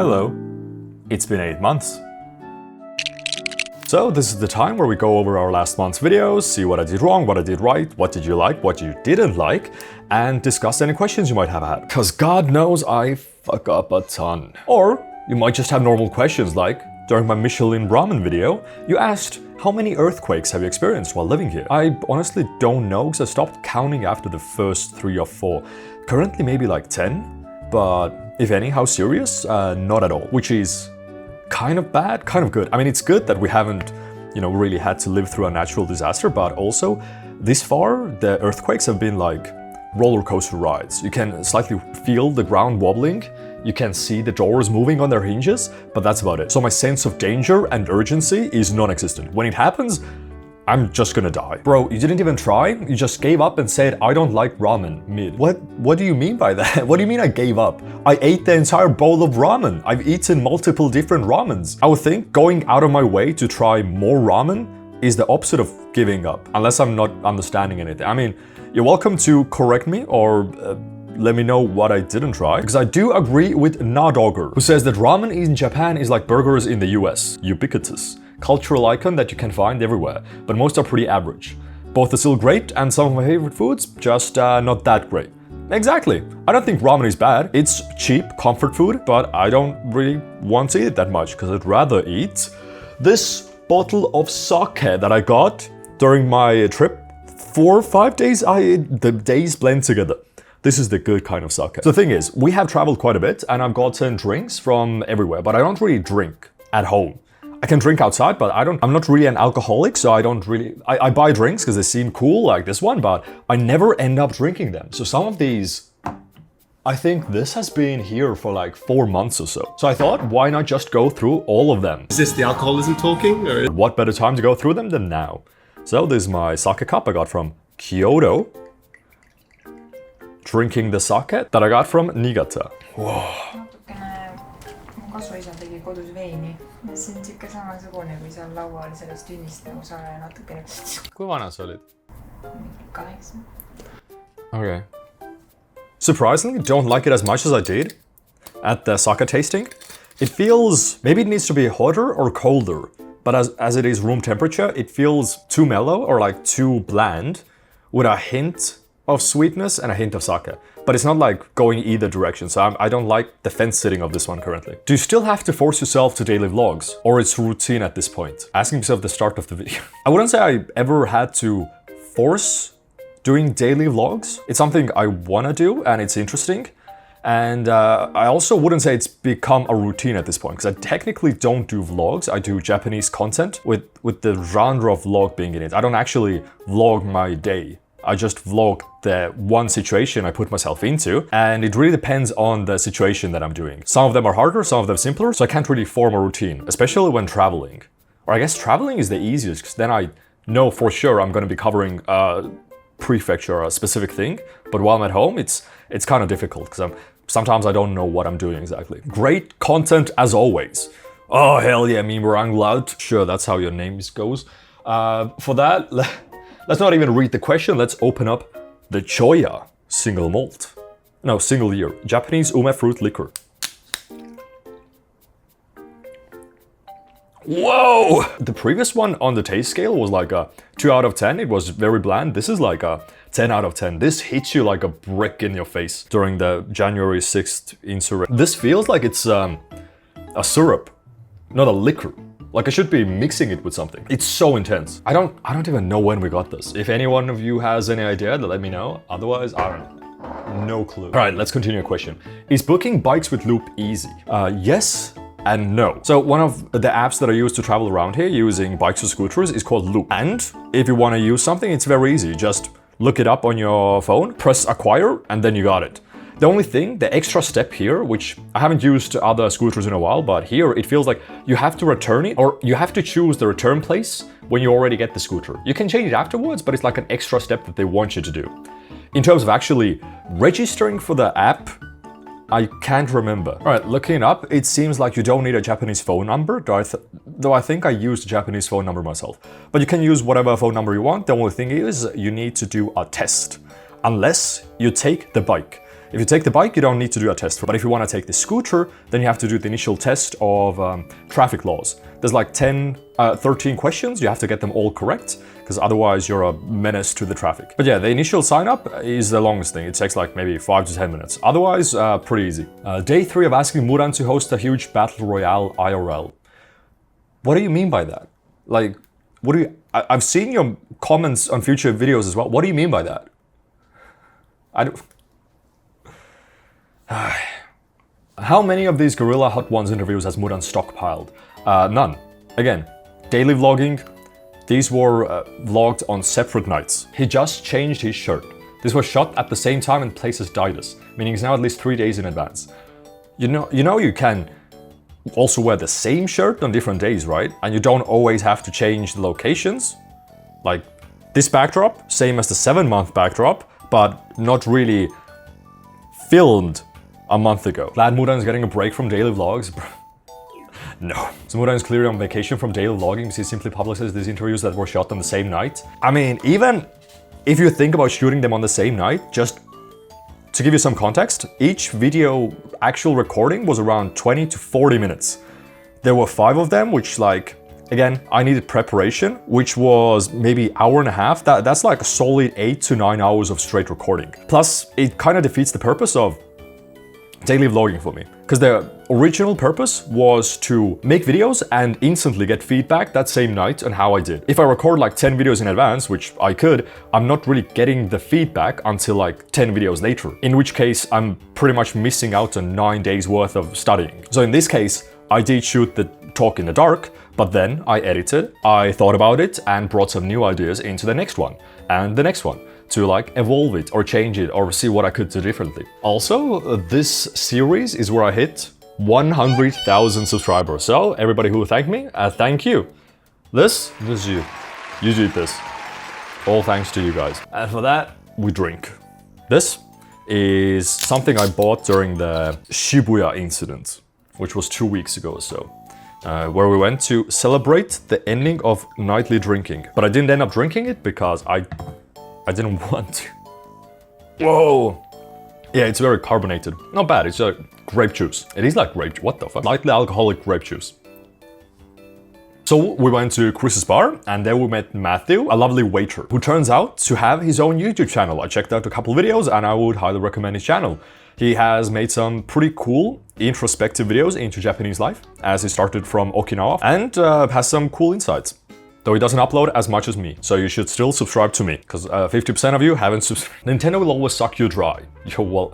Hello. It's been 8 months. So this is the time where we go over our last month's videos, see what I did wrong, what I did right, what did you like, what you didn't like, and discuss any questions you might have had. Cause God knows I fuck up a ton. Or you might just have normal questions like, during my Michelin ramen video, you asked, how many earthquakes have you experienced while living here? I honestly don't know because I stopped counting after the first 3 or 4. Currently maybe like 10, but if any, how serious? Not at all, which is kind of bad, kind of good. I mean, it's good that we haven't, really had to live through a natural disaster, but also this far, the earthquakes have been like roller coaster rides. You can slightly feel the ground wobbling, you can see the doors moving on their hinges, but that's about it. So my sense of danger and urgency is non-existent. When it happens, I'm just gonna die. Bro, you didn't even try? You just gave up and said, I don't like ramen, mid. What do you mean by that? What do you mean I gave up? I ate the entire bowl of ramen. I've eaten multiple different ramens. I would think going out of my way to try more ramen is the opposite of giving up, unless I'm not understanding anything. I mean, you're welcome to correct me or let me know what I didn't try, because I do agree with Nadogger, who says that ramen in Japan is like burgers in the US, ubiquitous. Cultural icon that you can find everywhere, but most are pretty average. Both are still great, and some of my favorite foods, just not that great. Exactly. I don't think ramen is bad. It's cheap comfort food, but I don't really want to eat it that much, because I'd rather eat this bottle of sake that I got during my trip. 4 or 5 days, the days blend together. This is the good kind of sake. So the thing is, we have traveled quite a bit, and I've gotten drinks from everywhere, but I don't really drink at home. I can drink outside, but I'm not really an alcoholic, so I buy drinks because they seem cool, like this one, but I never end up drinking them. So some of these, I think this has been here for like 4 months or so. So I thought, why not just go through all of them? Is this the alcoholism talking? Or? What better time to go through them than now? So this is my sake cup I got from Kyoto. Drinking the sake that I got from Niigata. Whoa. Kasvuisa tegi kodus veini ja see on siuke samasugune kui seal laual sellest tünnist nagu sa natukene. Kui vana sa olid? 8. Okay. Surprisingly, don't like it as much as I did at the sake tasting. It feels, maybe it needs to be hotter or colder, but as it is room temperature, it feels too mellow or like too bland with a hint of sweetness and a hint of sake. But it's not like going either direction, so I don't like the fence sitting of this one currently. Do you still have to force yourself to daily vlogs? Or it's routine at this point? Asking myself at the start of the video. I wouldn't say I ever had to force doing daily vlogs. It's something I wanna do and it's interesting. And I also wouldn't say it's become a routine at this point, because I technically don't do vlogs. I do Japanese content with the genre of vlog being in it. I don't actually vlog my day. I just vlog the one situation I put myself into, and it really depends on the situation that I'm doing. Some of them are harder, some of them simpler, so I can't really form a routine, especially when traveling. Or I guess traveling is the easiest, because then I know for sure I'm going to be covering a prefecture or a specific thing, but while I'm at home, it's kind of difficult, because sometimes I don't know what I'm doing exactly. Great content as always. Oh, hell yeah, Meme Loud. Sure, that's how your name goes. For that, let's not even read the question, let's open up the Choya single malt. No, single year. Japanese ume fruit liquor. Whoa! The previous one on the taste scale was like a 2 out of 10. It was very bland. This is like a 10 out of 10. This hits you like a brick in your face during the January 6th insurrection. This feels like it's a syrup, not a liquor. Like I should be mixing it with something. It's so intense. I don't even know when we got this. If any one of you has any idea, let me know. Otherwise, I don't know. No clue. All right, let's continue a question. Is booking bikes with Loop easy? Yes and no. So one of the apps that I use to travel around here using bikes or scooters is called Loop. And if you want to use something, it's very easy. Just look it up on your phone, press acquire, and then you got it. The only thing, the extra step here, which I haven't used other scooters in a while, but here it feels like you have to return it, or you have to choose the return place when you already get the scooter. You can change it afterwards, but it's like an extra step that they want you to do. In terms of actually registering for the app, I can't remember. All right, looking it up, it seems like you don't need a Japanese phone number, though I think I used a Japanese phone number myself. But you can use whatever phone number you want. The only thing is you need to do a test, unless you take the bike. If you take the bike, you don't need to do a test. But if you want to take the scooter, then you have to do the initial test of traffic laws. There's like 13 questions. You have to get them all correct, because otherwise you're a menace to the traffic. But yeah, the initial sign up is the longest thing. It takes like maybe 5 to 10 minutes. Otherwise, pretty easy. Day 3 of asking Mudan to host a huge battle royale IRL. What do you mean by that? Like, what do you... I've seen your comments on future videos as well. What do you mean by that? I don't... How many of these Gorilla Hot Ones interviews has Mudan stockpiled? None. Again, daily vlogging. These were vlogged on separate nights. He just changed his shirt. This was shot at the same time in places Didus, meaning it's now at least 3 days in advance. You know you can also wear the same shirt on different days, right? And you don't always have to change the locations. Like this backdrop, same as the 7-month backdrop, but not really filmed a month ago. Glad Mudan is getting a break from daily vlogs. No. So Mudan is clearly on vacation from daily vlogging because he simply publishes these interviews that were shot on the same night. I mean, even if you think about shooting them on the same night, just to give you some context, each video actual recording was around 20 to 40 minutes. There were 5 of them, which like, again, I needed preparation, which was maybe hour and a half. That's like a solid 8 to 9 hours of straight recording. Plus, it kind of defeats the purpose of daily vlogging for me. Because the original purpose was to make videos and instantly get feedback that same night on how I did. If I record like 10 videos in advance, which I could, I'm not really getting the feedback until like 10 videos later. In which case, I'm pretty much missing out on 9 days worth of studying. So in this case, I did shoot the talk in the dark, but then I edited, I thought about it and brought some new ideas into the next one and the next one, to like evolve it or change it or see what I could do differently. Also, this series is where I hit 100,000 subscribers. So everybody who thanked me, thank you. This is you. You did this. All thanks to you guys. And for that, we drink. This is something I bought during the Shibuya incident, which was 2 weeks ago or so. Where we went to celebrate the ending of nightly drinking. But I didn't end up drinking it because I didn't want to. Whoa! Yeah, it's very carbonated. Not bad, it's a grape juice. It is like grape juice, what the fuck? Lightly alcoholic grape juice. So we went to Chris's bar and there we met Matthew, a lovely waiter, who turns out to have his own YouTube channel. I checked out a couple videos and I would highly recommend his channel. He has made some pretty cool introspective videos into Japanese life, as he started from Okinawa, and has some cool insights. Though he doesn't upload as much as me, so you should still subscribe to me, because 50% of you haven't subscribed. Nintendo will always suck you dry. Yo, well,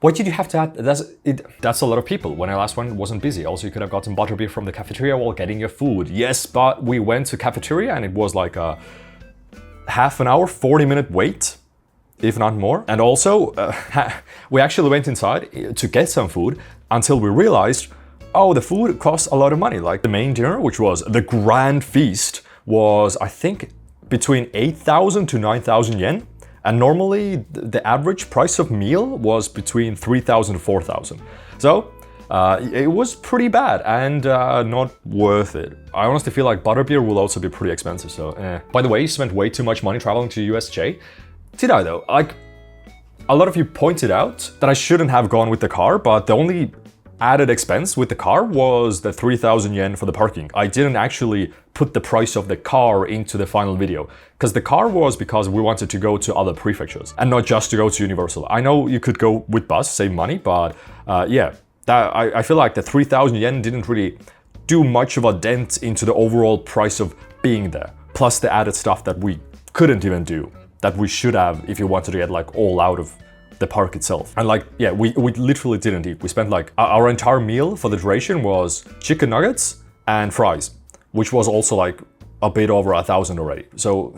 what did you have to add? That's a lot of people. When I last one wasn't busy. Also, you could have gotten butterbeer from the cafeteria while getting your food. Yes, but we went to cafeteria and it was like a half an hour, 40-minute wait, if not more. And also, we actually went inside to get some food until we realized, oh, the food costs a lot of money. Like the main dinner, which was the grand feast, was I think between 8,000 to 9,000 yen. And normally the average price of meal was between 3,000 to 4,000. So it was pretty bad and not worth it. I honestly feel like butterbeer will also be pretty expensive, so eh. By the way, you spent way too much money traveling to USJ. Did I though? Like, a lot of you pointed out that I shouldn't have gone with the car, but the only added expense with the car was the 3,000 yen for the parking. I didn't actually put the price of the car into the final video, because the car was because we wanted to go to other prefectures and not just to go to Universal. I know you could go with bus, save money, but yeah, I feel like the 3,000 yen didn't really do much of a dent into the overall price of being there. Plus the added stuff that we couldn't even do, that we should have if you wanted to get like all out of the park itself. And like, yeah, we literally didn't eat. We spent like, our entire meal for the duration was chicken nuggets and fries, which was also like a bit over 1,000 already. So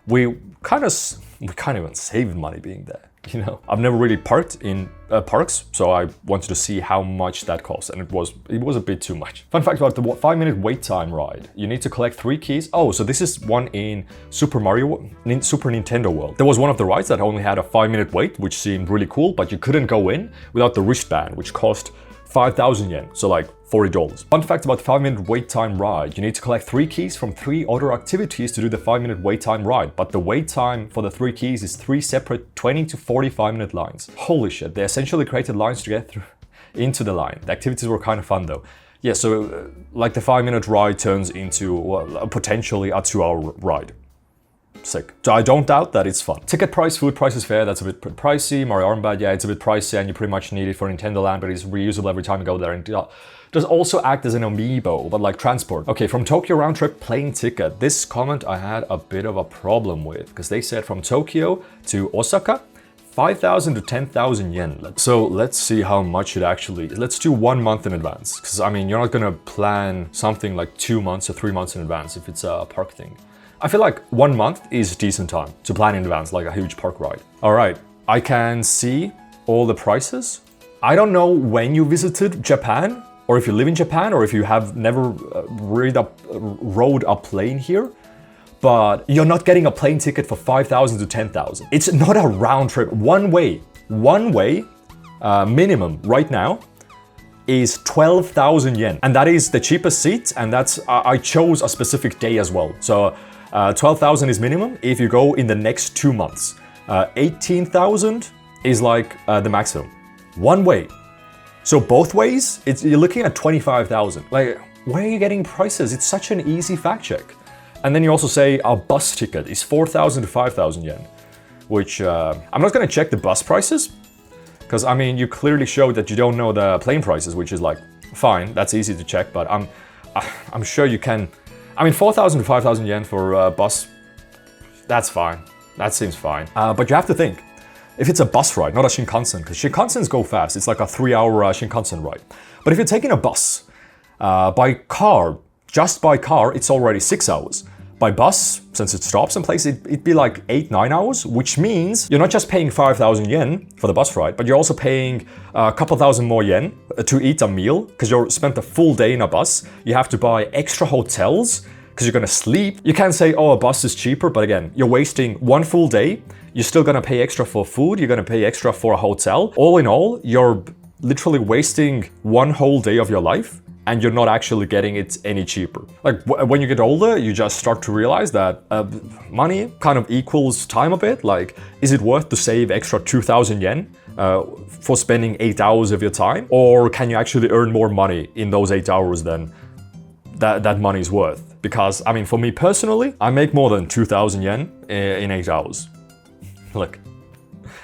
we kind of even saved money being there, you know? I've never really parked in parks, so I wanted to see how much that cost, and it was a bit too much. Fun fact about the 5-minute wait time ride. You need to collect 3 keys. Oh, so this is one in Super Nintendo World. There was one of the rides that only had a 5-minute wait, which seemed really cool, but you couldn't go in without the wristband, which cost 5,000 yen, so like $40. Fun fact about 5-minute wait time ride: you need to collect 3 keys from 3 other activities to do the 5-minute wait time ride, but the wait time for the 3 keys is 3 separate 20 to 45-minute lines. Holy shit, they essentially created lines to get through into the line. The activities were kind of fun though. Yeah, so like the 5-minute ride turns into potentially a 2-hour ride. Sick. So I don't doubt that it's fun. Ticket price, food price is fair, that's a bit pricey. Mario armband, yeah, it's a bit pricey and you pretty much need it for Nintendo Land, but it's reusable every time you go there, and does also act as an amiibo, but like transport. Okay, from Tokyo round trip plane ticket. This comment I had a bit of a problem with, because they said from Tokyo to Osaka, 5,000 to 10,000 yen. So let's see how much it actually is. Let's do 1 month in advance, because I mean, you're not gonna plan something like 2 months or 3 months in advance if it's a park thing. I feel like 1 month is decent time to plan in advance, like a huge park ride. All right, I can see all the prices. I don't know when you visited Japan, or if you live in Japan, or if you have never rode a plane here, but you're not getting a plane ticket for 5,000 to 10,000. It's not a round trip. One way minimum right now is 12,000 yen. And that is the cheapest seat, and that's, I chose a specific day as well. So 12,000 is minimum if you go in the next 2 months. 18,000 is like the maximum. One way. So both ways, you're looking at 25,000. Like, where are you getting prices? It's such an easy fact check. And then you also say a bus ticket is 4,000 to 5,000 yen, which I'm not gonna check the bus prices, because I mean, you clearly showed that you don't know the plane prices, which is like, fine, that's easy to check, but I'm sure you can. I mean, 4,000 to 5,000 yen for a bus, that's fine. That seems fine. But you have to think, if it's a bus ride, not a Shinkansen, because Shinkansens go fast. It's like a 3-hour Shinkansen ride. But if you're taking a bus, by car, just by car, it's already 6 hours. By bus, since it stops in place, it'd be like 8-9 hours, which means you're not just paying 5,000 yen for the bus ride, but you're also paying a couple thousand more yen to eat a meal, because you're spent a full day in a bus. You have to buy extra hotels, because you're gonna sleep. You can't say, oh, a bus is cheaper, but again, you're wasting 1 full day. You're still gonna pay extra for food, you're gonna pay extra for a hotel. All in all, you're literally wasting 1 whole day of your life, and you're not actually getting it any cheaper. Like when you get older, you just start to realize that money kind of equals time a bit. Like, is it worth to save extra 2,000 yen for spending 8 hours of your time? Or can you actually earn more money in those 8 hours than that money is worth? Because, I mean, for me personally, I make more than 2,000 yen in 8 hours. Look,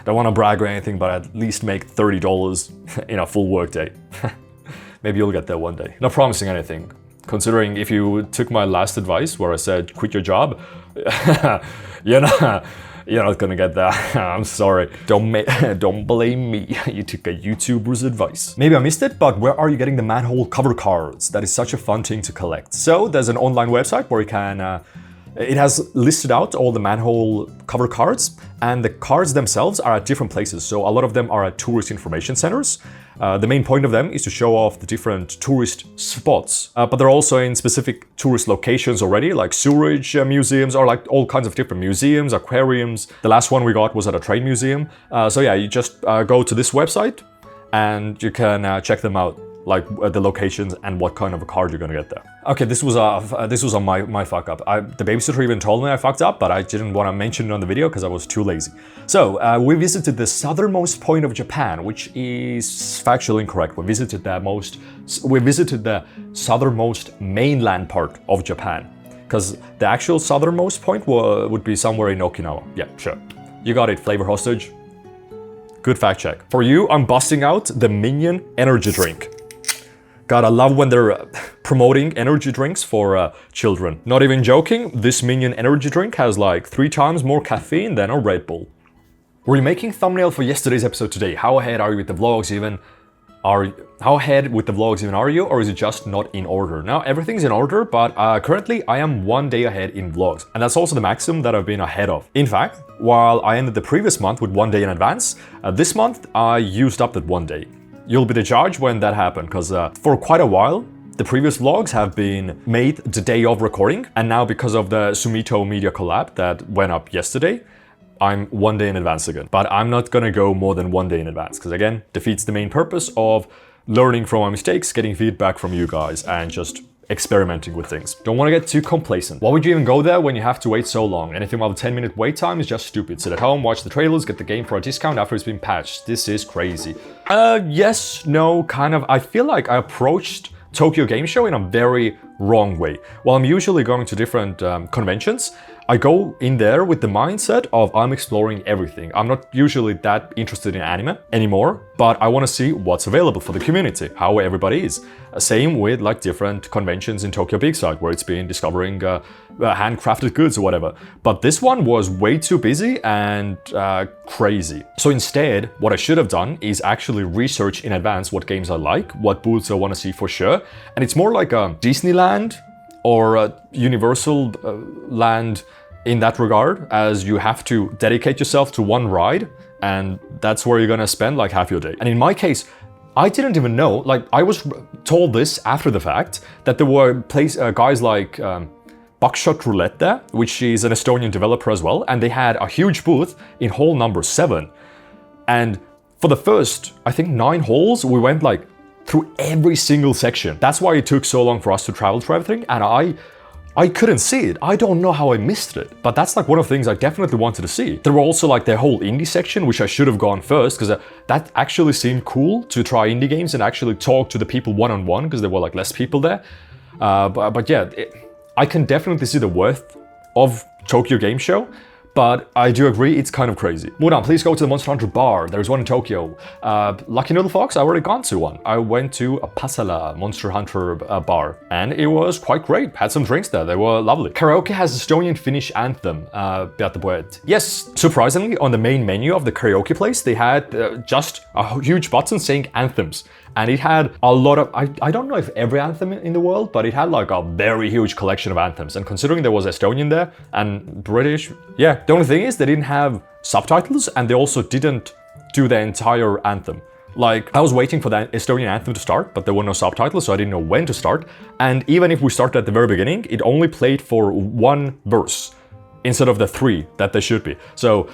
don't want to brag or anything, but I at least make $30 in a full workday. Maybe you'll get there one day. Not promising anything. Considering if you took my last advice where I said quit your job, you're not gonna get that. I'm sorry. Don't blame me. You took a YouTuber's advice. Maybe I missed it, but where are you getting the Manhole cover cards? That is such a fun thing to collect. So there's an online website where you can it has listed out all the Manhole cover cards, and the cards themselves are at different places. So a lot of them are at tourist information centers. The main point of them is to show off the different tourist spots, but they're also in specific tourist locations already, like sewerage museums, or like all kinds of different museums, aquariums. The last one we got was at a train museum. So yeah, you just go to this website and you can check them out, like the locations and what kind of a card you're gonna get there. Okay, this was on my fuck up. The babysitter even told me I fucked up, but I didn't want to mention it on the video because I was too lazy. So we visited the southernmost point of Japan, which is factually incorrect. We visited the southernmost mainland part of Japan, because the actual southernmost point would be somewhere in Okinawa. Yeah, sure. You got it, Flavor Hostage. Good fact check. For you, I'm busting out the Minion energy drink. God, I love when they're promoting energy drinks for children. Not even joking, this Minion energy drink has like 3 times more caffeine than a Red Bull. Were you making thumbnail for yesterday's episode today? How ahead are you with the vlogs even? How ahead with the vlogs even are you, or is it just not in order? Now, everything's in order, but currently I am 1 day ahead in vlogs. And that's also the maximum that I've been ahead of. In fact, while I ended the previous month with 1 day in advance, this month I used up that 1 day. You'll be the judge when that happened, because for quite a while, the previous vlogs have been made the day of recording, and now because of the Sumito Media collab that went up yesterday, I'm 1 day in advance again. But I'm not gonna go more than 1 day in advance, because again, defeats the main purpose of learning from my mistakes, getting feedback from you guys, and just experimenting with things. Don't want to get too complacent. Why would you even go there when you have to wait so long? Anything above a 10-minute wait time is just stupid. Sit at home, watch the trailers, get the game for a discount after it's been patched. This is crazy. Yes, no, kind of. I feel like I approached Tokyo Game Show in a very wrong way. While I'm usually going to different conventions, I go in there with the mindset of I'm exploring everything. I'm not usually that interested in anime anymore, but I want to see what's available for the community, how everybody is. Same with like different conventions in Tokyo Big Side, where it's been discovering handcrafted goods or whatever. But this one was way too busy and crazy. So instead, what I should have done is actually research in advance what games I like, what booths I want to see for sure. And it's more like a Disneyland or a Universal Land in that regard, as you have to dedicate yourself to one ride, and that's where you're gonna spend like half your day. And in my case, I didn't even know, like I was told this after the fact, that there were guys like Buckshot Roulette there, which is an Estonian developer as well, and they had a huge booth in hall number 7. And for the first, I think 9 holes, we went like through every single section. That's why it took so long for us to travel through everything, and I couldn't see it. I don't know how I missed it, but that's like one of the things I definitely wanted to see. There were also like their whole indie section, which I should have gone first, because that actually seemed cool to try indie games and actually talk to the people one-on-one, because there were like less people there. But yeah, I can definitely see the worth of Tokyo Game Show, but I do agree it's kind of crazy. Mudan, please go to the Monster Hunter bar. There's one in Tokyo. Lucky Noodle Fox, I already gone to one. I went to a Pasala Monster Hunter bar, and it was quite great. Had some drinks there, they were lovely. Karaoke has Estonian Finnish anthem, Beate Poet. Yes, surprisingly, on the main menu of the karaoke place, they had just a huge button saying anthems. And it had a lot of, I don't know if every anthem in the world, but it had like a very huge collection of anthems. And considering there was Estonian there and British, yeah. The only thing is they didn't have subtitles, and they also didn't do the entire anthem. Like, I was waiting for the Estonian anthem to start, but there were no subtitles, so I didn't know when to start. And even if we started at the very beginning, it only played for 1 verse instead of the 3 that they should be. So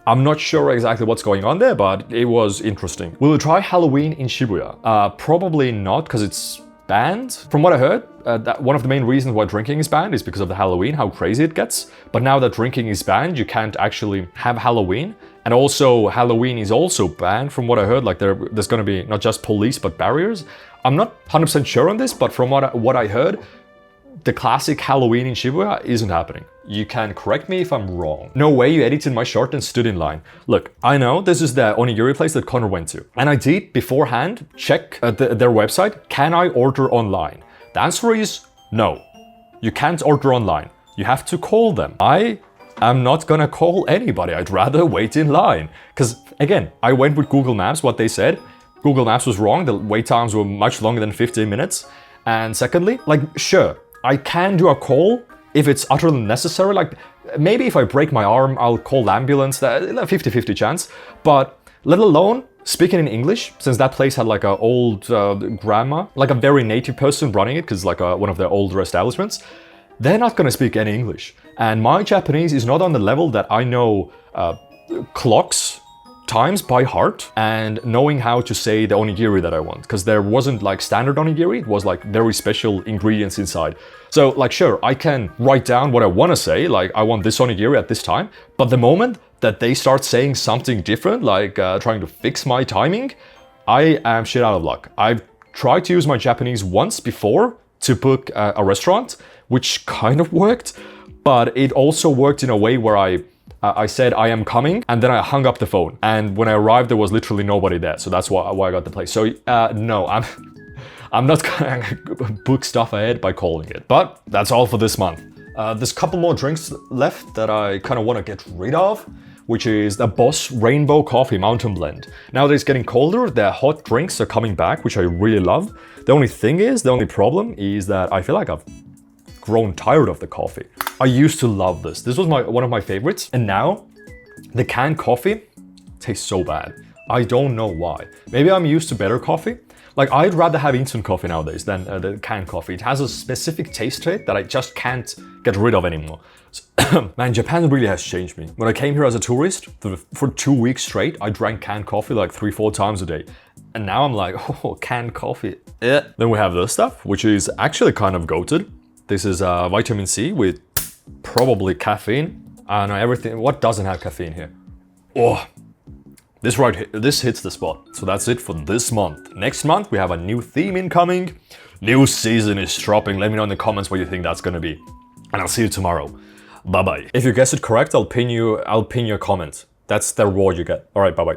I'm not sure exactly what's going on there, but it was interesting. Will you try Halloween in Shibuya? Probably not, because it's banned. From what I heard, that one of the main reasons why drinking is banned is because of the Halloween, how crazy it gets. But now that drinking is banned, you can't actually have Halloween. And also, Halloween is also banned, from what I heard. Like there's gonna be not just police, but barriers. I'm not 100% sure on this, but from what I heard, the classic Halloween in Shibuya isn't happening. You can correct me if I'm wrong. No way you edited my short and stood in line. Look, I know this is the onigiri place that Connor went to. And I did beforehand check their website. Can I order online? The answer is no. You can't order online. You have to call them. I am not gonna call anybody. I'd rather wait in line. Because again, I went with Google Maps, what they said. Google Maps was wrong. The wait times were much longer than 15 minutes. And secondly, like, sure, I can do a call if it's utterly necessary. Like, maybe if I break my arm, I'll call the ambulance, 50-50 chance. But let alone speaking in English, since that place had like an old grandma, like a very native person running it, because like one of their older establishments, they're not gonna speak any English. And my Japanese is not on the level that I know clocks, times by heart, and knowing how to say the onigiri that I want, because there wasn't like standard onigiri, it was like very special ingredients inside. So like, sure, I can write down what I want to say, like I want this onigiri at this time, but the moment that they start saying something different, like trying to fix my timing, I am shit out of luck. I've tried to use my Japanese once before to book a restaurant, which kind of worked, but it also worked in a way where I said I am coming, and then I hung up the phone. And when I arrived, there was literally nobody there. So that's why I got the place. So no, I'm not gonna book stuff ahead by calling it. But that's all for this month. There's a couple more drinks left that I kind of want to get rid of, which is the Boss Rainbow Coffee Mountain Blend. Now that it's getting colder, the hot drinks are coming back, which I really love. The only problem is that I feel like I've grown tired of the coffee. I used to love this. This was one of my favorites, and now the canned coffee tastes so bad. I don't know why. Maybe I'm used to better coffee. Like, I'd rather have instant coffee nowadays than the canned coffee. It has a specific taste to it that I just can't get rid of anymore. So, man, Japan really has changed me. When I came here as a tourist, for 2 weeks straight, I drank canned coffee like 3-4 times a day. And now I'm like, oh, canned coffee. Then we have this stuff, which is actually kind of goated. This is vitamin C with probably caffeine and everything. What doesn't have caffeine here? Oh. This hits the spot. So that's it for this month. Next month, we have a new theme incoming. New season is dropping. Let me know in the comments what you think that's gonna be. And I'll see you tomorrow. Bye-bye. If you guess it correct, I'll pin your comment. That's the reward you get. All right, bye-bye.